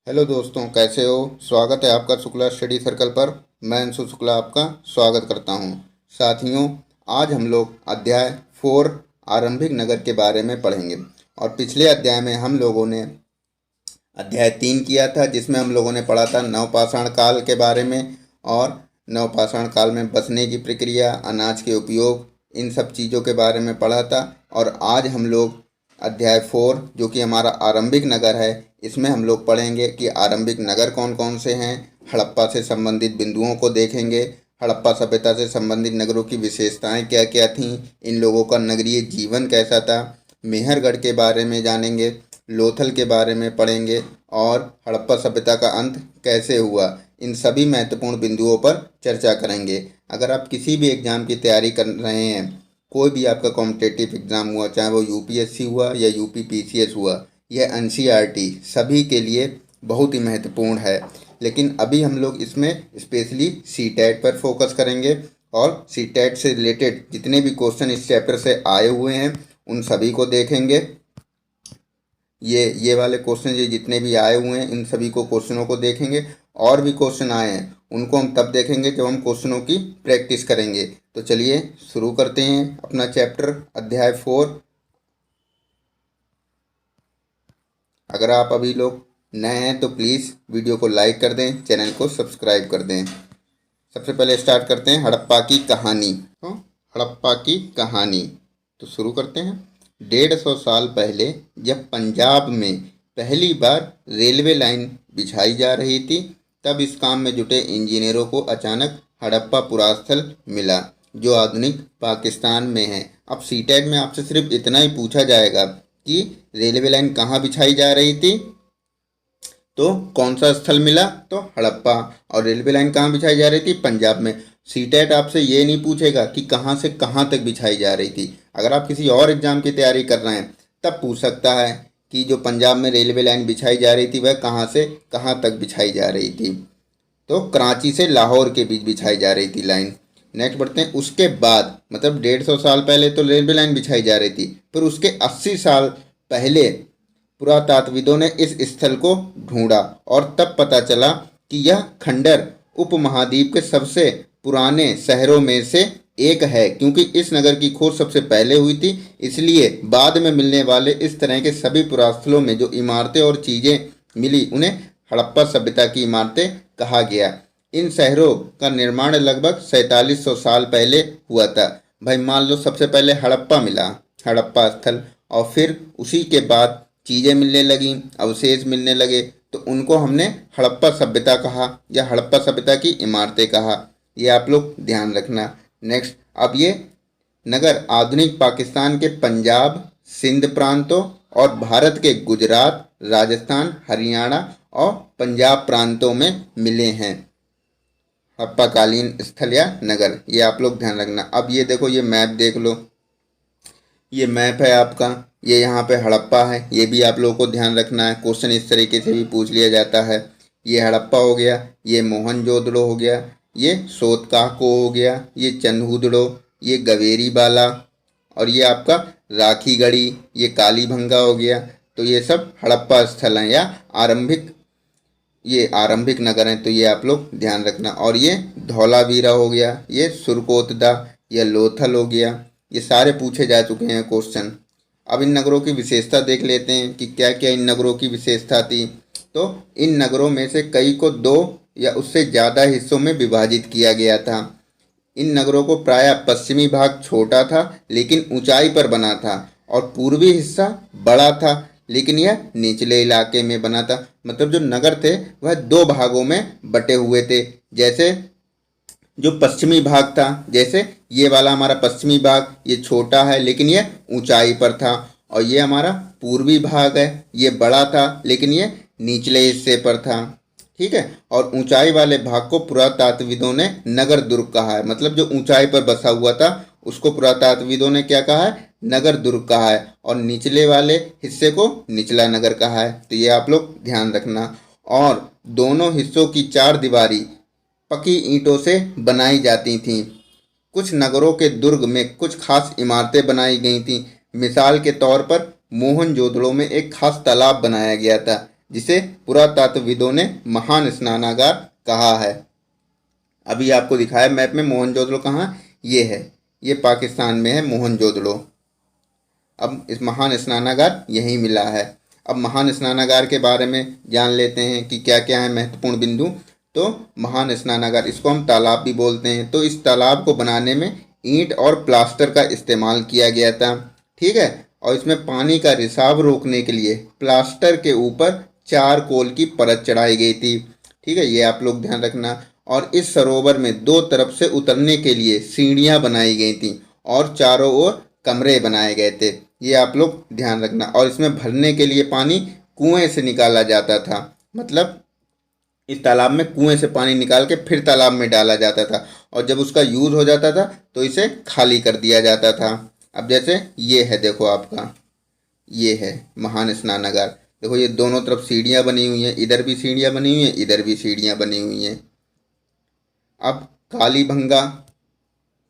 Hello दोस्तों, कैसे हो। स्वागत है आपका शुक्ला स्टडी सर्कल पर। मैं अंशु शुक्ला आपका स्वागत करता हूं। साथियों, आज हम लोग अध्याय 4 आरंभिक नगर के बारे में पढ़ेंगे। और पिछले अध्याय में हम लोगों ने अध्याय 3 किया था, जिसमें हम लोगों ने पढ़ा था नवपाषाण काल के बारे में और नवपाषाण काल में बसने की प्रक्रिया, अनाज के उपयोग, इन सब चीज़ों के बारे में पढ़ा था। और आज हम लोग अध्याय 4 जो कि हमारा आरंभिक नगर है, इसमें हम लोग पढ़ेंगे कि आरंभिक नगर कौन कौन से हैं। हड़प्पा से संबंधित बिंदुओं को देखेंगे। हड़प्पा सभ्यता से संबंधित नगरों की विशेषताएं क्या क्या थीं, इन लोगों का नगरीय जीवन कैसा था। मेहरगढ़ के बारे में जानेंगे, लोथल के बारे में पढ़ेंगे और हड़प्पा सभ्यता का अंत कैसे हुआ। इन सभी महत्वपूर्ण बिंदुओं पर चर्चा करेंगे। अगर आप किसी भी एग्ज़ाम की तैयारी कर रहे हैं, कोई भी आपका कॉम्पिटिटिव एग्ज़ाम हुआ, चाहे वो यूपीएससी हुआ या यूपी पीसीएस हुआ, यह एनसीईआरटी सभी के लिए बहुत ही महत्वपूर्ण है। लेकिन अभी हम लोग इसमें स्पेशली सीटेट पर फोकस करेंगे और सीटेट से रिलेटेड जितने भी क्वेश्चन इस चैप्टर से आए हुए हैं उन सभी को देखेंगे। ये वाले क्वेश्चन ये जितने भी आए हुए हैं इन सभी को क्वेश्चनों को देखेंगे। और भी क्वेश्चन आए हैं उनको हम तब देखेंगे जब हम क्वेश्चनों की प्रैक्टिस करेंगे। तो चलिए शुरू करते हैं अपना चैप्टर अध्याय 4। अगर आप अभी लोग नए हैं तो प्लीज़ वीडियो को लाइक कर दें, चैनल को सब्सक्राइब कर दें। सबसे पहले स्टार्ट करते हैं हड़प्पा की कहानी। तो हड़प्पा की कहानी तो शुरू करते हैं। 150 साल पहले जब पंजाब में पहली बार रेलवे लाइन बिछाई जा रही थी, तब इस काम में जुटे इंजीनियरों को अचानक हड़प्पा पुरास्थल मिला, जो आधुनिक पाकिस्तान में है। अब सीटेट में आपसे सिर्फ इतना ही पूछा जाएगा कि रेलवे लाइन कहाँ बिछाई जा रही थी, तो कौन सा स्थल मिला, तो हड़प्पा। और रेलवे लाइन कहाँ बिछाई जा रही थी, पंजाब में। सीटेट आपसे ये नहीं पूछेगा कि कहाँ से कहाँ तक बिछाई जा रही थी। अगर आप किसी और एग्ज़ाम की तैयारी कर रहे हैं तब पूछ सकता है कि जो पंजाब में रेलवे लाइन बिछाई जा रही थी वह कहाँ से कहाँ तक बिछाई जा रही थी, तो कराची से लाहौर के बीच बिछाई जा रही थी लाइन। नेक्स्ट बढ़ते हैं। उसके बाद मतलब 150 साल पहले तो रेलवे लाइन बिछाई जा रही थी, फिर उसके 80 साल पहले पुरातात्विदों ने इस स्थल को ढूंढा और तब पता चला कि यह खंडर उपमहाद्वीप के सबसे पुराने शहरों में से एक है। क्योंकि इस नगर की खोज सबसे पहले हुई थी, इसलिए बाद में मिलने वाले इस तरह के सभी पुरास्थलों में जो इमारतें और चीज़ें मिली उन्हें हड़प्पा सभ्यता की इमारतें कहा गया। इन शहरों का निर्माण लगभग 4700 साल पहले हुआ था। भाई मान लो सबसे पहले हड़प्पा मिला, हड़प्पा स्थल, और फिर उसी के बाद चीज़ें मिलने लगी, अवशेष मिलने लगे, तो उनको हमने हड़प्पा सभ्यता कहा या हड़प्पा सभ्यता की इमारतें कहा। ये आप लोग ध्यान रखना। नेक्स्ट, अब ये नगर आधुनिक पाकिस्तान के पंजाब, सिंध प्रांतों और भारत के गुजरात, राजस्थान, हरियाणा और पंजाब प्रांतों में मिले हैं। हड़प्पाकालीन स्थल या नगर, ये आप लोग ध्यान रखना। अब ये देखो, ये मैप देख लो, ये मैप है आपका, ये यहाँ पे हड़प्पा है, ये भी आप लोगों को ध्यान रखना है। क्वेश्चन इस तरीके से भी पूछ लिया जाता है। ये हड़प्पा हो गया, ये मोहनजोदड़ो हो गया, ये सोतकाको हो गया, ये चंदहुदड़ो, ये गवेरी बाला और ये आपका राखीगढ़ी, ये कालीभंगा हो गया। तो ये सब हड़प्पा स्थल हैं या आरंभिक नगर हैं, तो ये आप लोग ध्यान रखना। और ये धौलावीरा हो गया, ये सुरकोतदा, ये लोथल हो गया, ये सारे पूछे जा चुके हैं क्वेश्चन। अब इन नगरों की विशेषता देख लेते हैं कि क्या क्या इन नगरों की विशेषता थी। तो इन नगरों में से कई को 2 या उससे ज़्यादा हिस्सों में विभाजित किया गया था। इन नगरों को प्रायः पश्चिमी भाग छोटा था लेकिन ऊंचाई पर बना था, और पूर्वी हिस्सा बड़ा था लेकिन यह निचले इलाके में बना था। मतलब जो नगर थे वह 2 भागों में बटे हुए थे। जैसे जो पश्चिमी भाग था, जैसे ये वाला हमारा पश्चिमी भाग, ये छोटा है लेकिन ये ऊंचाई पर था, और ये हमारा पूर्वी भाग है, ये बड़ा था लेकिन ये निचले हिस्से पर था। ठीक है। और ऊंचाई वाले भाग को पुरातात्विदों ने नगर दुर्ग कहा है। मतलब जो ऊंचाई पर बसा हुआ था उसको पुरातात्विदों ने क्या कहा है, नगर दुर्ग कहा है, और निचले वाले हिस्से को निचला नगर कहा है। तो ये आप लोग ध्यान रखना। और दोनों हिस्सों की 4 दीवारी पकी ईंटों से बनाई जाती थीं। कुछ नगरों के दुर्ग में कुछ खास इमारतें बनाई गई थीं। मिसाल के तौर पर मोहनजोदड़ो में एक खास तालाब बनाया गया था जिसे पुरातत्वविदों ने महान स्नानागार कहा है। अभी आपको दिखाया मैप में मोहनजोदड़ो कहाँ, ये है, ये पाकिस्तान में है मोहनजोदड़ो। अब इस महान स्नानागार यहीं मिला है। अब महान स्नानागार के बारे में जान लेते हैं कि क्या क्या है महत्वपूर्ण बिंदु। तो महान स्नानागार, इसको हम तालाब भी बोलते हैं। तो इस तालाब को बनाने में ईंट और प्लास्टर का इस्तेमाल किया गया था, ठीक है। और इसमें पानी का रिसाव रोकने के लिए प्लास्टर के ऊपर चारकोल की परत चढ़ाई गई थी, ठीक है, ये आप लोग ध्यान रखना। और इस सरोवर में दो तरफ से उतरने के लिए सीढ़ियाँ बनाई गई थी और चारों ओर कमरे बनाए गए थे, ये आप लोग ध्यान रखना। और इसमें भरने के लिए पानी कुएं से निकाला जाता था, मतलब इस तालाब में कुएं से पानी निकाल के फिर तालाब में डाला जाता था, और जब उसका यूज़ हो जाता था तो इसे खाली कर दिया जाता था। अब जैसे ये है, देखो आपका ये है महान स्नानागार। देखो ये दोनों तरफ सीढ़ियाँ बनी हुई हैं, इधर भी सीढ़ियाँ बनी हुई हैं, इधर भी सीढ़ियाँ बनी हुई हैं। अब कालीबंगा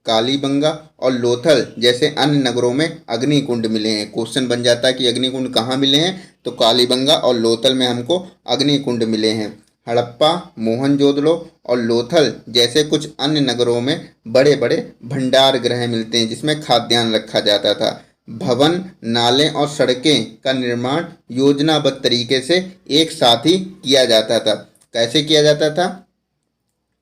कालीबंगा और लोथल जैसे अन्य नगरों में अग्निकुंड मिले हैं। क्वेश्चन बन जाता है कि अग्निकुंड कहाँ मिले हैं, तो कालीबंगा और लोथल में हमको अग्निकुंड मिले हैं। हड़प्पा, मोहनजोदड़ो और लोथल जैसे कुछ अन्य नगरों में बड़े बड़े भंडार गृह मिलते हैं जिसमें खाद्यान्न रखा जाता था। भवन, नाले और सड़कें का निर्माण योजनाबद्ध तरीके से एक साथ ही किया जाता था। कैसे किया जाता था,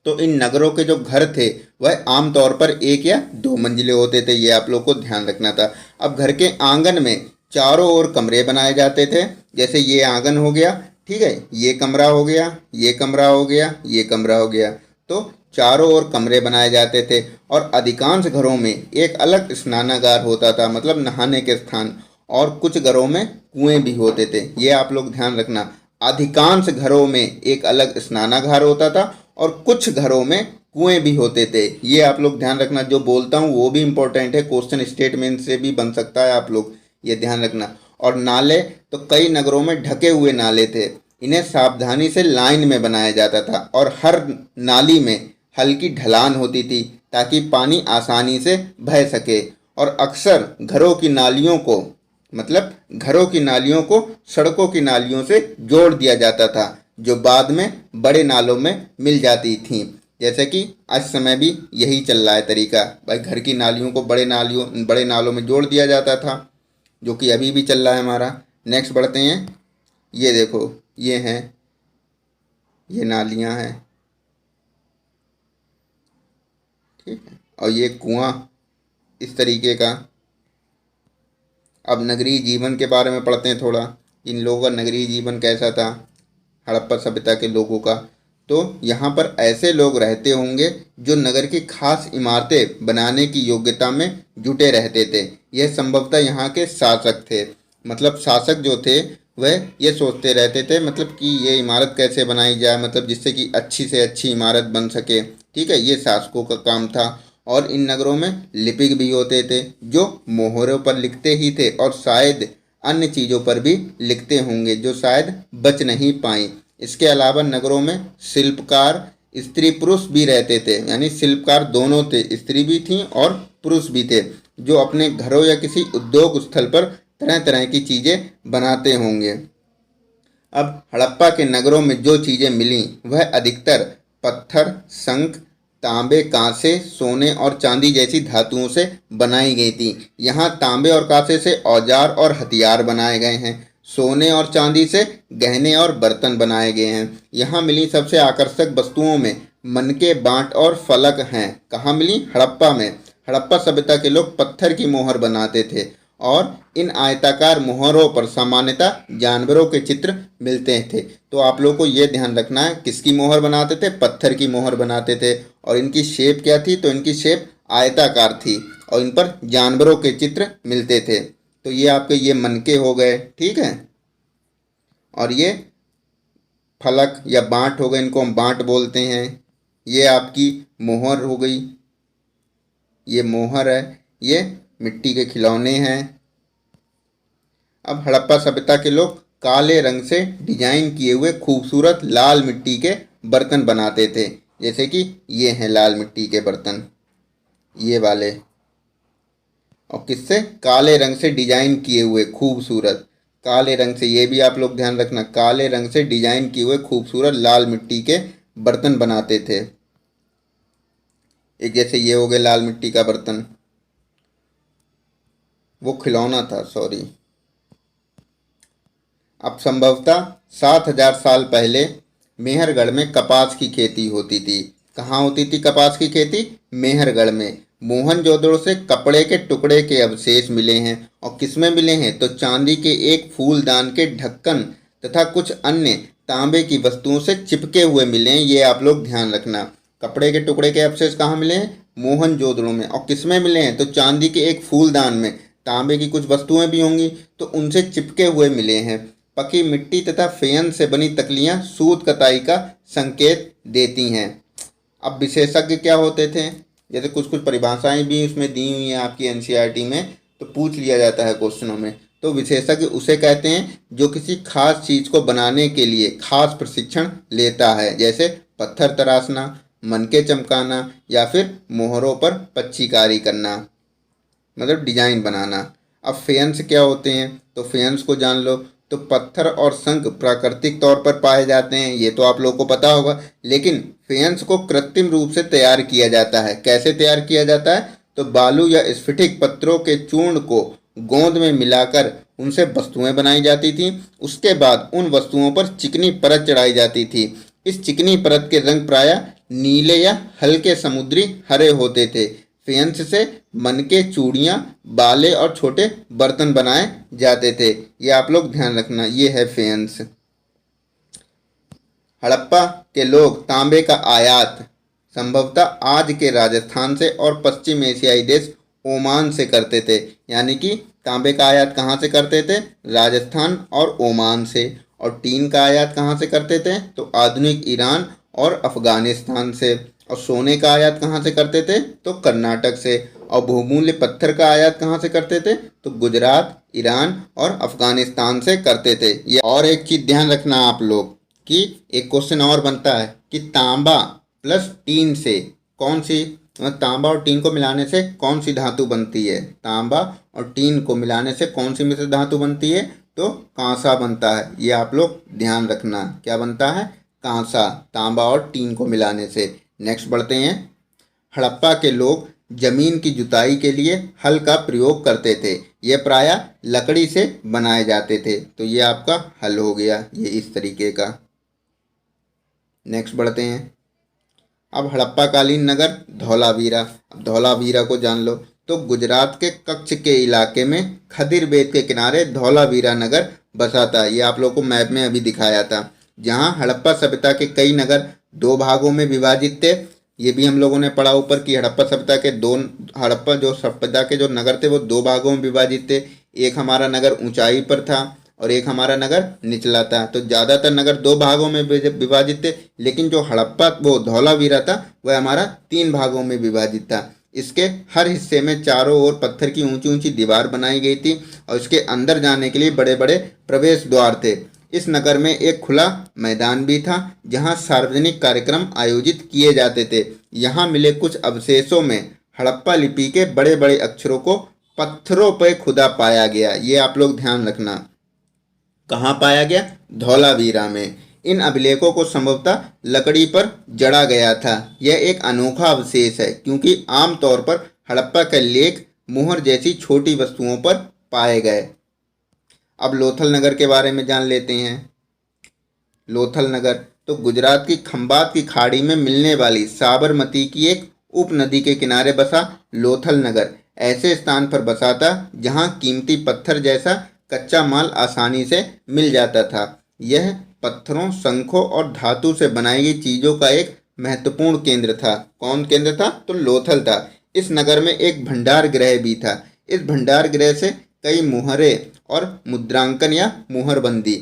तो इन नगरों के जो घर थे वह आमतौर पर एक या दो मंजिले होते थे, ये आप लोग को ध्यान रखना था। अब घर के आंगन में चारों ओर कमरे बनाए जाते थे, जैसे ये आंगन हो गया, ठीक है, ये कमरा हो गया, ये कमरा हो गया, ये कमरा हो गया। तो चारों ओर कमरे बनाए जाते थे और अधिकांश घरों में एक अलग स्नानागार होता था, मतलब नहाने के स्थान, और कुछ घरों में कुएं भी होते थे, ये आप लोग ध्यान रखना। अधिकांश घरों में एक अलग स्नानागार होता था और कुछ घरों में कुएं भी होते थे, ये आप लोग ध्यान रखना। जो बोलता हूँ वो भी इम्पोर्टेंट है, क्वेश्चन स्टेटमेंट से भी बन सकता है, आप लोग ये ध्यान रखना। और नाले, तो कई नगरों में ढके हुए नाले थे, इन्हें सावधानी से लाइन में बनाया जाता था और हर नाली में हल्की ढलान होती थी ताकि पानी आसानी से बह सके। और अक्सर घरों की नालियों को, मतलब घरों की नालियों को सड़कों की नालियों से जोड़ दिया जाता था, जो बाद में बड़े नालों में मिल जाती थीं। जैसे कि आज समय भी यही चल रहा है तरीका, भाई घर की नालियों को बड़े नालों में जोड़ दिया जाता था, जो कि अभी भी चल रहा है हमारा। नेक्स्ट बढ़ते हैं। ये देखो, ये हैं, ये नालियां हैं, ठीक है, और ये कुआं इस तरीके का। अब नगरीय जीवन के बारे में पढ़ते हैं थोड़ा, इन लोगों का नगरीय जीवन कैसा था, हड़प्पा सभ्यता के लोगों का। तो यहाँ पर ऐसे लोग रहते होंगे जो नगर की खास इमारतें बनाने की योग्यता में जुटे रहते थे। यह संभवतः यहाँ के शासक थे, मतलब शासक जो थे वह ये सोचते रहते थे, मतलब कि ये इमारत कैसे बनाई जाए, मतलब जिससे कि अच्छी से अच्छी इमारत बन सके, ठीक है, ये शासकों का काम था। और इन नगरों में लिपिक भी होते थे जो मोहरों पर लिखते ही थे और शायद अन्य चीज़ों पर भी लिखते होंगे जो शायद बच नहीं पाई। इसके अलावा नगरों में शिल्पकार, स्त्री पुरुष भी रहते थे, यानी शिल्पकार दोनों थे, स्त्री भी थीं और पुरुष भी थे, जो अपने घरों या किसी उद्योग स्थल पर तरह तरह की चीज़ें बनाते होंगे। अब हड़प्पा के नगरों में जो चीज़ें मिलीं वह अधिकतर पत्थर, शंख, तांबे, कांसे, सोने और चांदी जैसी धातुओं से बनाई गई थी। यहाँ तांबे और कांसे से औजार और हथियार बनाए गए हैं, सोने और चांदी से गहने और बर्तन बनाए गए हैं। यहाँ मिली सबसे आकर्षक वस्तुओं में मनके, बांट और फलक हैं। कहाँ मिली? हड़प्पा में। हड़प्पा सभ्यता के लोग पत्थर की मोहर बनाते थे और इन आयताकार मोहरों पर सामान्यतः जानवरों के चित्र मिलते थे। तो आप लोग को ये ध्यान रखना है, किसकी मोहर बनाते थे? पत्थर की मोहर बनाते थे। और इनकी शेप क्या थी? तो इनकी शेप आयताकार थी और इन पर जानवरों के चित्र मिलते थे। तो ये आपके ये मनके हो गए, ठीक है, और ये फलक या बांट हो गए, इनको हम बांट बोलते हैं। ये आपकी मोहर हो गई, ये मोहर है, ये मिट्टी के खिलौने हैं। अब हड़प्पा सभ्यता के लोग काले रंग से डिजाइन किए हुए खूबसूरत लाल मिट्टी के बर्तन बनाते थे, जैसे कि ये हैं लाल मिट्टी के बर्तन, ये वाले, और किससे? काले रंग से डिजाइन किए हुए खूबसूरत। काले रंग से, ये भी आप लोग ध्यान रखना, काले रंग से डिजाइन किए हुए खूबसूरत लाल मिट्टी के बर्तन बनाते थे। एक जैसे ये हो गए लाल मिट्टी का बर्तन, वो खिलौना था, सॉरी। अब संभवतः 7,000 साल पहले मेहरगढ़ में कपास की खेती होती थी। कहाँ होती थी कपास की खेती? मेहरगढ़ में। मोहनजोदड़ो से कपड़े के टुकड़े के अवशेष मिले हैं, और किसमें मिले हैं? तो चांदी के एक फूलदान के ढक्कन तथा कुछ अन्य तांबे की वस्तुओं से चिपके हुए मिले हैं। ये आप लोग ध्यान रखना। कपड़े के टुकड़े के अवशेष कहाँ मिले हैं? मोहनजोदड़ो में। और किसमें मिले हैं? तो चांदी के एक फूलदान में। तांबे की कुछ वस्तुएं भी होंगी तो उनसे चिपके हुए मिले हैं। पकी मिट्टी तथा फेयन से बनी तकलियां सूत कताई का संकेत देती हैं। अब विशेषज्ञ क्या होते थे? जैसे कुछ कुछ परिभाषाएं भी उसमें दी हुई हैं आपकी एनसीईआरटी में, तो पूछ लिया जाता है क्वेश्चनों में। तो विशेषज्ञ उसे कहते हैं जो किसी खास चीज़ को बनाने के लिए खास प्रशिक्षण लेता है, जैसे पत्थर तराशना, मनके चमकाना, या फिर मोहरों पर पच्चीकारी करना, मतलब डिजाइन बनाना। अब फेयंस क्या होते हैं? तो फेयंस को जान लो। तो पत्थर और शंख प्राकृतिक तौर पर पाए जाते हैं, ये तो आप लोगों को पता होगा। लेकिन फेयंस को कृत्रिम रूप से तैयार किया जाता है। कैसे तैयार किया जाता है? तो बालू या स्फटिक पत्थरों के चूर्ण को गोंद में मिलाकर उनसे वस्तुएं बनाई जाती थी। उसके बाद उन वस्तुओं पर चिकनी परत चढ़ाई जाती थी। इस चिकनी परत के रंग प्रायः नीले या हल्के समुद्री हरे होते थे। फेयंस से मनके, चूड़ियाँ, बाले और छोटे बर्तन बनाए जाते थे। ये आप लोग ध्यान रखना, ये है फेयंस। हड़प्पा के लोग तांबे का आयात संभवतः आज के राजस्थान से और पश्चिम एशियाई देश ओमान से करते थे। यानी कि तांबे का आयात कहाँ से करते थे? राजस्थान और ओमान से। और टीन का आयात कहाँ से करते थे? तो आधुनिक ईरान और अफगानिस्तान से। और सोने का आयात कहाँ से करते थे? तो कर्नाटक से। और बहुमूल्य पत्थर का आयात कहाँ से करते थे? तो गुजरात, ईरान और अफगानिस्तान से करते थे। ये और एक चीज़ ध्यान रखना आप लोग कि एक क्वेश्चन और बनता है कि तांबा प्लस टीन से कौन सी, तांबा और टीन को मिलाने से कौन सी धातु बनती है? तांबा और टीन को मिलाने से कौन सी मिश्र धातु बनती है? तो कांसा बनता है। ये आप लोग ध्यान रखना, क्या बनता है? कांसा, तांबा और टीन को मिलाने से। नेक्स्ट बढ़ते हैं। हड़प्पा के लोग जमीन की जुताई के लिए हल का प्रयोग करते थे। ये प्रायः लकड़ी से बनाए जाते थे। तो ये आपका हल हो गया, ये इस तरीके का। नेक्स्ट बढ़ते हैं। अब हड़प्पा कालीन नगर धौलावीरा। अब धौलावीरा को जान लो। तो गुजरात के कच्छ के इलाके में खदिर बेट के किनारे धौलावीरा नगर बसा था। ये आप लोगों को मैप में अभी दिखाया था। जहाँ हड़प्पा सभ्यता के कई नगर दो भागों में विभाजित थे। ये भी हम लोगों ने पढ़ा ऊपर कि हड़प्पा सभ्यता के दो, हड़प्पा जो सभ्यता के जो नगर थे वो दो भागों में विभाजित थे। एक हमारा नगर ऊंचाई पर था और एक हमारा नगर निचला था। तो ज़्यादातर नगर दो भागों में विभाजित थे, लेकिन जो हड़प्पा वो धौलावीरा था वह हमारा तीन भागों में विभाजित था। इसके हर हिस्से में चारों ओर पत्थर की ऊंची ऊंची दीवार बनाई गई थी और इसके अंदर जाने के लिए बड़े बड़े प्रवेश द्वार थे। इस नगर में एक खुला मैदान भी था जहां सार्वजनिक कार्यक्रम आयोजित किए जाते थे। यहाँ मिले कुछ अवशेषों में हड़प्पा लिपि के बड़े बड़े अक्षरों को पत्थरों पर खुदा पाया गया। ये आप लोग ध्यान रखना। कहाँ पाया गया? धौलावीरा में। इन अभिलेखों को संभवतः लकड़ी पर जड़ा गया था। यह एक अनोखा अवशेष है क्योंकि आमतौर पर हड़प्पा के लेख मुहर जैसी छोटी वस्तुओं पर पाए गए। अब लोथल नगर के बारे में जान लेते हैं। लोथल नगर तो गुजरात की खंबात की खाड़ी में मिलने वाली साबरमती की एक उपनदी के किनारे बसा लोथल नगर ऐसे स्थान पर बसा था जहां कीमती पत्थर जैसा कच्चा माल आसानी से मिल जाता था। यह पत्थरों, शंखों और धातु से बनाई गई चीज़ों का एक महत्वपूर्ण केंद्र था। कौन केंद्र था? तो लोथल था। इस नगर में एक भंडार गृह भी था। इस भंडार गृह से कई मुहरे और मुद्रांकन या मुहरबंदी।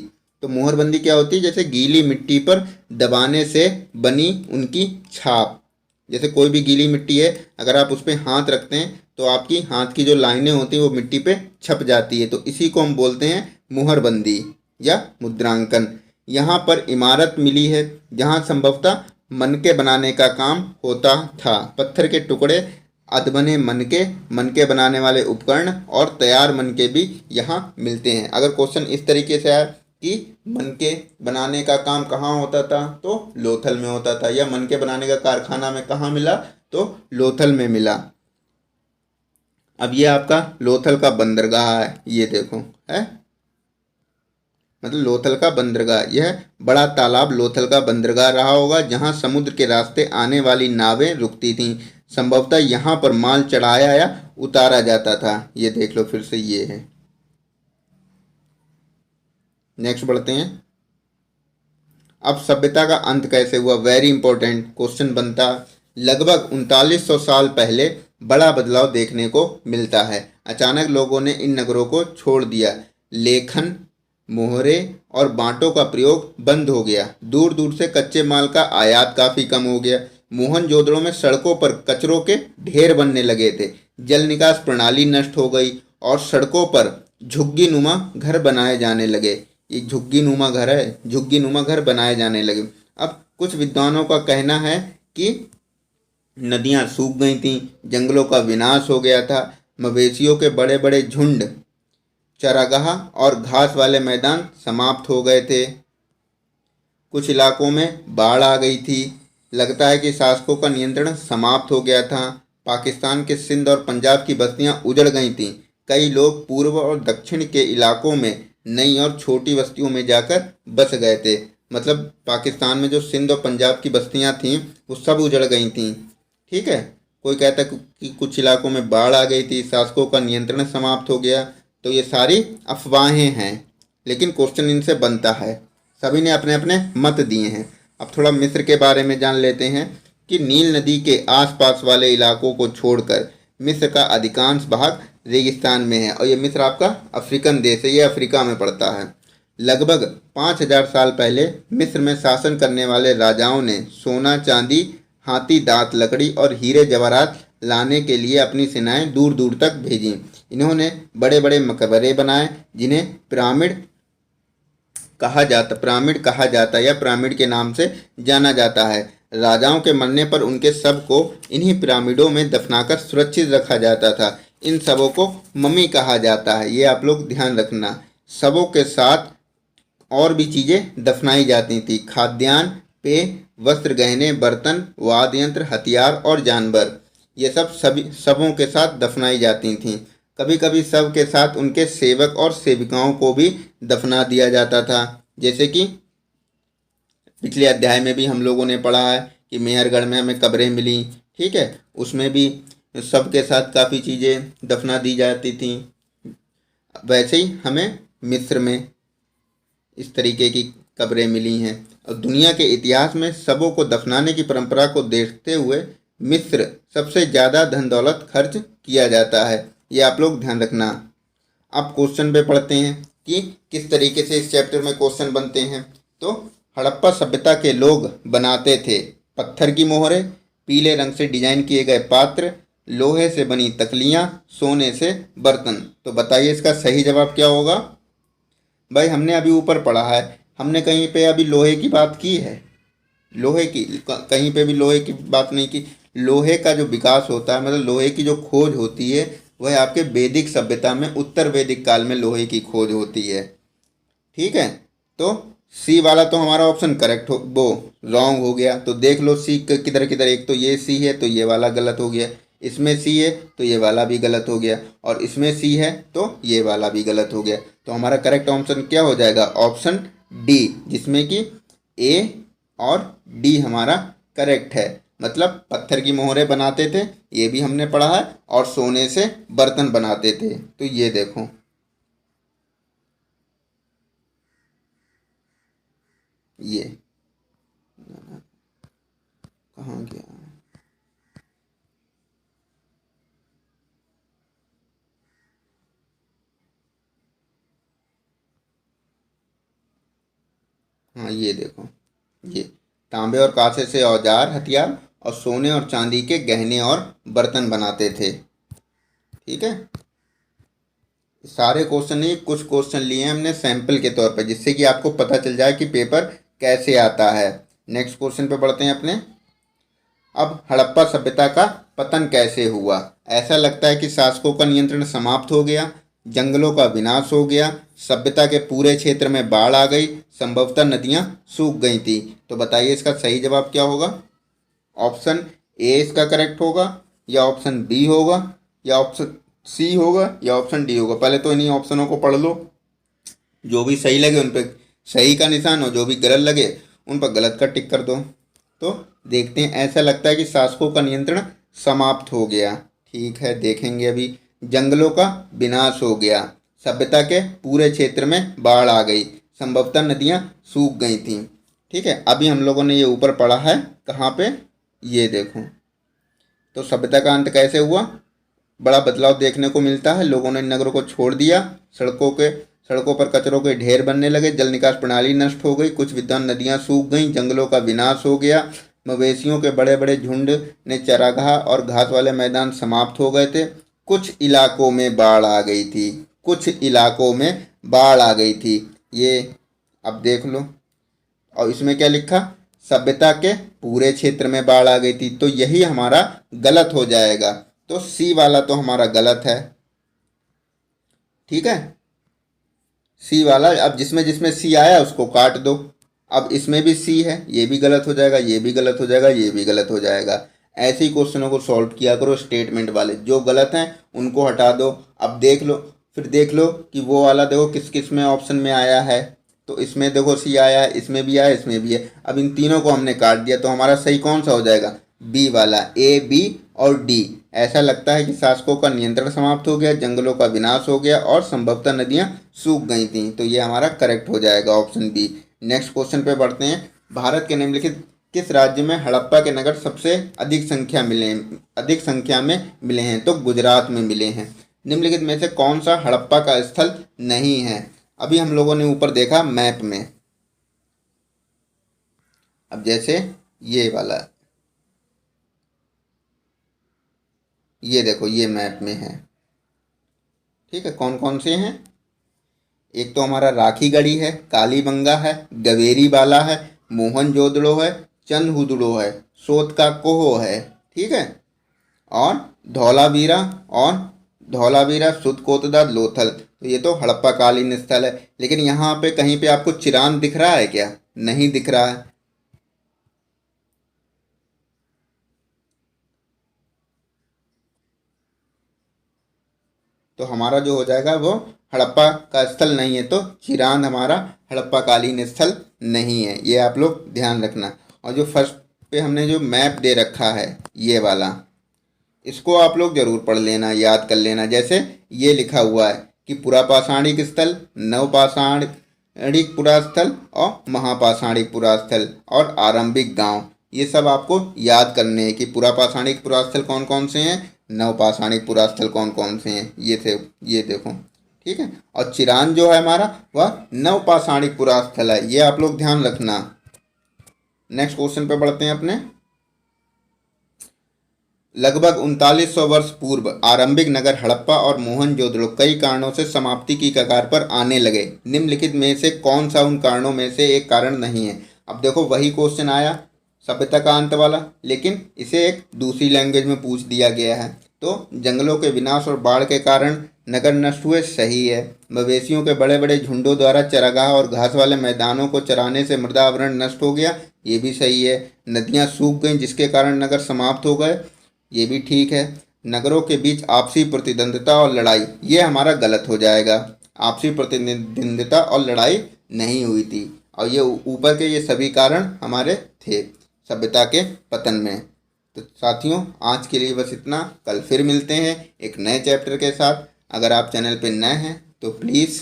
तो मुहरबंदी क्या होती है? जैसे गीली मिट्टी पर दबाने से बनी उनकी छाप। जैसे कोई भी गीली मिट्टी है, अगर आप उस पर हाथ रखते हैं तो आपकी हाथ की जो लाइनें होती हैं वो मिट्टी पे छप जाती है। तो इसी को हम बोलते हैं मुहरबंदी या मुद्रांकन। यहाँ पर इमारत मिली है जहाँ संभवतः मनके बनाने का काम होता था। पत्थर के टुकड़े अधबने मनके बनाने वाले उपकरण और तैयार मनके भी यहाँ मिलते हैं। अगर क्वेश्चन इस तरीके से आया कि मनके बनाने का काम कहाँ होता था तो लोथल में होता था, या मनके बनाने का कारखाना में कहाँ मिला तो लोथल में मिला। अब ये आपका लोथल का बंदरगाह है, ये देखो है, मतलब लोथल का बंदरगाह, यह बड़ा तालाब लोथल का बंदरगाह रहा होगा जहां समुद्र के रास्ते आने वाली नावें रुकती थीं। संभवतः यहां पर माल चढ़ाया या उतारा जाता था। ये देख लो फिर से, ये है। नेक्स्ट बढ़ते हैं। अब सभ्यता का अंत कैसे हुआ, वेरी इंपॉर्टेंट क्वेश्चन बनता। लगभग 3900 साल पहले बड़ा बदलाव देखने को मिलता है। अचानक लोगों ने इन नगरों को छोड़ दिया। लेखन, मोहरे और बांटों का प्रयोग बंद हो गया। दूर दूर से कच्चे माल का आयात काफ़ी कम हो गया। मोहनजोदड़ो में सड़कों पर कचरों के ढेर बनने लगे थे। जल निकास प्रणाली नष्ट हो गई और सड़कों पर झुग्गी नुमा घर बनाए जाने लगे। ये झुग्गी नुमा घर है, झुग्गी नुमा घर बनाए जाने लगे। अब कुछ विद्वानों का कहना है कि नदियाँ सूख गई थीं, जंगलों का विनाश हो गया था, मवेशियों के बड़े बड़े झुंड, चरागाह और घास वाले मैदान समाप्त हो गए थे। कुछ इलाकों में बाढ़ आ गई थी। लगता है कि शासकों का नियंत्रण समाप्त हो गया था। पाकिस्तान के सिंध और पंजाब की बस्तियां उजड़ गई थीं। कई लोग पूर्व और दक्षिण के इलाकों में नई और छोटी बस्तियों में जाकर बस गए थे। मतलब पाकिस्तान में जो सिंध और पंजाब की बस्तियां थीं वो सब उजड़ गई थीं। ठीक है। कोई कहता है कि कुछ इलाकों में बाढ़ आ गई थी, शासकों का नियंत्रण समाप्त हो गया। तो ये सारी अफवाहें हैं, लेकिन क्वेश्चन इनसे बनता है। सभी ने अपने अपने मत दिए हैं। अब थोड़ा मिस्र के बारे में जान लेते हैं कि नील नदी के आसपास वाले इलाकों को छोड़कर मिस्र का अधिकांश भाग रेगिस्तान में है, और ये मिस्र आपका अफ्रीकन देश है, ये अफ्रीका में पड़ता है। लगभग 5000 साल पहले मिस्र में शासन करने वाले राजाओं ने सोना, चांदी, हाथी दांत लकड़ी और हीरे जवाहरात लाने के लिए अपनी सेनाएं दूर दूर तक भेजी। इन्होंने बड़े बड़े मकबरे बनाए जिन्हें पिरामिड कहा जाता या पिरामिड के नाम से जाना जाता है। राजाओं के मरने पर उनके शव को इन्हीं पिरामिडों में दफनाकर सुरक्षित रखा जाता था। इन शवों को मम्मी कहा जाता है, ये आप लोग ध्यान रखना। शवों के साथ और भी चीज़ें दफनाई जाती थी, खाद्यान्न, पेय, वस्त्र, गहने, बर्तन, वाद्य यंत्र, हथियार और जानवर, ये सब सभी शवों के साथ दफनाई जाती थीं। कभी कभी शव के साथ उनके सेवक और सेविकाओं को भी दफना दिया जाता था। जैसे कि पिछले अध्याय में भी हम लोगों ने पढ़ा है कि मेहरगढ़ में हमें कब्रें मिली, ठीक है, उसमें भी शव के साथ काफ़ी चीज़ें दफना दी जाती थीं। वैसे ही हमें मिस्र में इस तरीके की कब्रें मिली हैं। और दुनिया के इतिहास में शवों को दफनाने की परंपरा को देखते हुए मिस्र सबसे ज़्यादा धन दौलत खर्च किया जाता है, ये आप लोग ध्यान रखना। अब क्वेश्चन पे पढ़ते हैं कि किस तरीके से इस चैप्टर में क्वेश्चन बनते हैं। तो हड़प्पा सभ्यता के लोग बनाते थे पत्थर की मोहरें, पीले रंग से डिजाइन किए गए पात्र, लोहे से बनी तकलियाँ, सोने से बर्तन। तो बताइए इसका सही जवाब क्या होगा। भाई हमने अभी ऊपर पढ़ा है, हमने कहीं पे अभी लोहे की बात की है, लोहे की कहीं पे भी लोहे की बात नहीं की। लोहे का जो विकास होता है, मतलब लोहे की जो खोज होती है, वह आपके वैदिक सभ्यता में, उत्तर वैदिक काल में लोहे की खोज होती है। ठीक है। तो सी वाला तो हमारा ऑप्शन करेक्ट हो, वो रॉन्ग हो गया। तो देख लो सी किधर किधर, एक तो ये सी है तो ये वाला गलत हो गया, इसमें सी है तो ये वाला भी गलत हो गया, और इसमें सी है तो ये वाला भी गलत हो गया। तो हमारा करेक्ट ऑप्शन क्या हो जाएगा, ऑप्शन डी, जिसमें कि ए और डी हमारा करेक्ट है। मतलब पत्थर की मोहरें बनाते थे, ये भी हमने पढ़ा है, और सोने से बर्तन बनाते थे। तो ये देखो, ये कहाँ गया, हाँ ये देखो, ये तांबे और कांसे से औजार हथियार और सोने और चांदी के गहने और बर्तन बनाते थे। ठीक है। सारे क्वेश्चन नहीं, कुछ क्वेश्चन लिए हैं हमने सैंपल के तौर पर, जिससे कि आपको पता चल जाए कि पेपर कैसे आता है। नेक्स्ट क्वेश्चन पे बढ़ते हैं अपने। अब हड़प्पा सभ्यता का पतन कैसे हुआ। ऐसा लगता है कि शासकों का नियंत्रण समाप्त हो गया, जंगलों का विनाश हो गया, सभ्यता के पूरे क्षेत्र में बाढ़ आ गई, संभवतः नदियां सूख गई थी। तो बताइए इसका सही जवाब क्या होगा। ऑप्शन ए इसका करेक्ट होगा, या ऑप्शन बी होगा, या ऑप्शन सी होगा, या ऑप्शन डी होगा। पहले तो इन्हीं ऑप्शनों को पढ़ लो, जो भी सही लगे उन पर सही का निशान, और जो भी गलत लगे उन पर गलत का टिक कर दो। तो देखते हैं, ऐसा लगता है कि शासकों का नियंत्रण समाप्त हो गया। ठीक है, देखेंगे अभी। जंगलों का विनाश हो गया, सभ्यता के पूरे क्षेत्र में बाढ़ आ गई, संभवतः नदियां सूख गई थीं। ठीक है, अभी हम लोगों ने ये ऊपर पढ़ा है, कहाँ पे, ये देखो। तो सभ्यता का अंत कैसे हुआ, बड़ा बदलाव देखने को मिलता है। लोगों ने नगरों को छोड़ दिया, सड़कों पर कचरों के ढेर बनने लगे, जल निकास प्रणाली नष्ट हो गई, कुछ विद्वान नदियां सूख गईं, जंगलों का विनाश हो गया, मवेशियों के बड़े बड़े झुंड ने चरागाह और घास वाले मैदान समाप्त हो गए थे, कुछ इलाकों में बाढ़ आ गई थी, कुछ इलाकों में बाढ़ आ गई थी। ये अब देख लो, और इसमें क्या लिखा, सभ्यता के पूरे क्षेत्र में बाढ़ आ गई थी, तो यही हमारा गलत हो जाएगा। तो सी वाला तो हमारा गलत है। ठीक है, सी वाला, अब जिसमें जिसमें सी आया उसको काट दो। अब इसमें भी सी है, ये भी गलत हो जाएगा, ये भी गलत हो जाएगा, ये भी गलत हो जाएगा। ऐसे ही क्वेश्चनों को सॉल्व किया करो, स्टेटमेंट वाले जो गलत हैं उनको हटा दो। अब देख लो, फिर देख लो कि वो वाला देखो किस किस में ऑप्शन में आया है। तो इसमें देखो सी आया है, इसमें भी आया, इसमें भी है। अब इन तीनों को हमने काट दिया, तो हमारा सही कौन सा हो जाएगा, बी वाला, ए बी और डी। ऐसा लगता है कि शासकों का नियंत्रण समाप्त हो गया, जंगलों का विनाश हो गया और संभवतः नदियां सूख गई थीं। तो ये हमारा करेक्ट हो जाएगा, ऑप्शन बी। नेक्स्ट क्वेश्चन पे बढ़ते हैं। भारत के निम्नलिखित किस राज्य में हड़प्पा के नगर सबसे अधिक संख्या में मिले हैं। तो गुजरात में मिले हैं। निम्नलिखित में से कौन सा हड़प्पा का स्थल नहीं है। अभी हम लोगों ने ऊपर देखा मैप में, अब जैसे ये वाला, ये देखो, ये मैप में है। ठीक है, कौन कौन से हैं, एक तो हमारा राखीगढ़ी है, कालीबंगा है, गवेरी बाला है, मोहनजोदड़ो है, चंदहुदड़ो है, सोत का कोहो है। ठीक है, और धौलावीरा सुदकोतदा लोथल। तो ये तो हड़प्पा कालीन स्थल है। लेकिन यहाँ पे कहीं पे आपको चिरान दिख रहा है क्या, नहीं दिख रहा है। तो हमारा जो हो जाएगा वो हड़प्पा का स्थल नहीं है, तो चिरांद हमारा हड़प्पा कालीन स्थल नहीं है। ये आप लोग ध्यान रखना। और जो फर्स्ट पे हमने जो मैप दे रखा है ये वाला, इसको आप लोग जरूर पढ़ लेना, याद कर लेना। जैसे ये लिखा हुआ है कि पुरापाषाणिक स्थल, नवपाषाणिक पुरास्थल और महापाषाणिक पुरास्थल और आरंभिक गांव, ये सब आपको याद करने हैं कि पुरापाषाणिक पुरास्थल कौन कौन से हैं, नवपाषाणिक पुरास्थल कौन कौन से हैं। ये देखो। ठीक है, और चिरान जो है हमारा वह नवपाषाणिक पुरास्थल है, ये आप लोग ध्यान रखना। नेक्स्ट क्वेश्चन पे बढ़ते हैं अपने। लगभग 3900 वर्ष पूर्व आरंभिक नगर हड़प्पा और मोहनजोदड़ो कई कारणों से समाप्ति की कगार पर आने लगे। निम्नलिखित में से कौन सा उन कारणों में से एक कारण नहीं है। अब देखो वही क्वेश्चन आया सभ्यता का अंत वाला, लेकिन इसे एक दूसरी लैंग्वेज में पूछ दिया गया है। तो जंगलों के विनाश और बाढ़ के कारण नगर नष्ट हुए, सही है। मवेशियों के बड़े बड़े झुंडों द्वारा चरागाह और घास वाले मैदानों को चराने से मृदा आवरण नष्ट हो गया, ये भी सही है। नदियाँ सूख गईं जिसके कारण नगर समाप्त हो गए, ये भी ठीक है। नगरों के बीच आपसी प्रतिद्वंद्विता और लड़ाई, ये हमारा गलत हो जाएगा। आपसी प्रतिद्वंद्विता और लड़ाई नहीं हुई थी, और ये ऊपर के ये सभी कारण हमारे थे सभ्यता के पतन में। तो साथियों आज के लिए बस इतना, कल फिर मिलते हैं एक नए चैप्टर के साथ। अगर आप चैनल पर नए हैं तो प्लीज़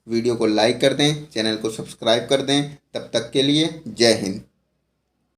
वीडियो को लाइक कर दें, चैनल को सब्सक्राइब कर दें। तब तक के लिए जय हिंद।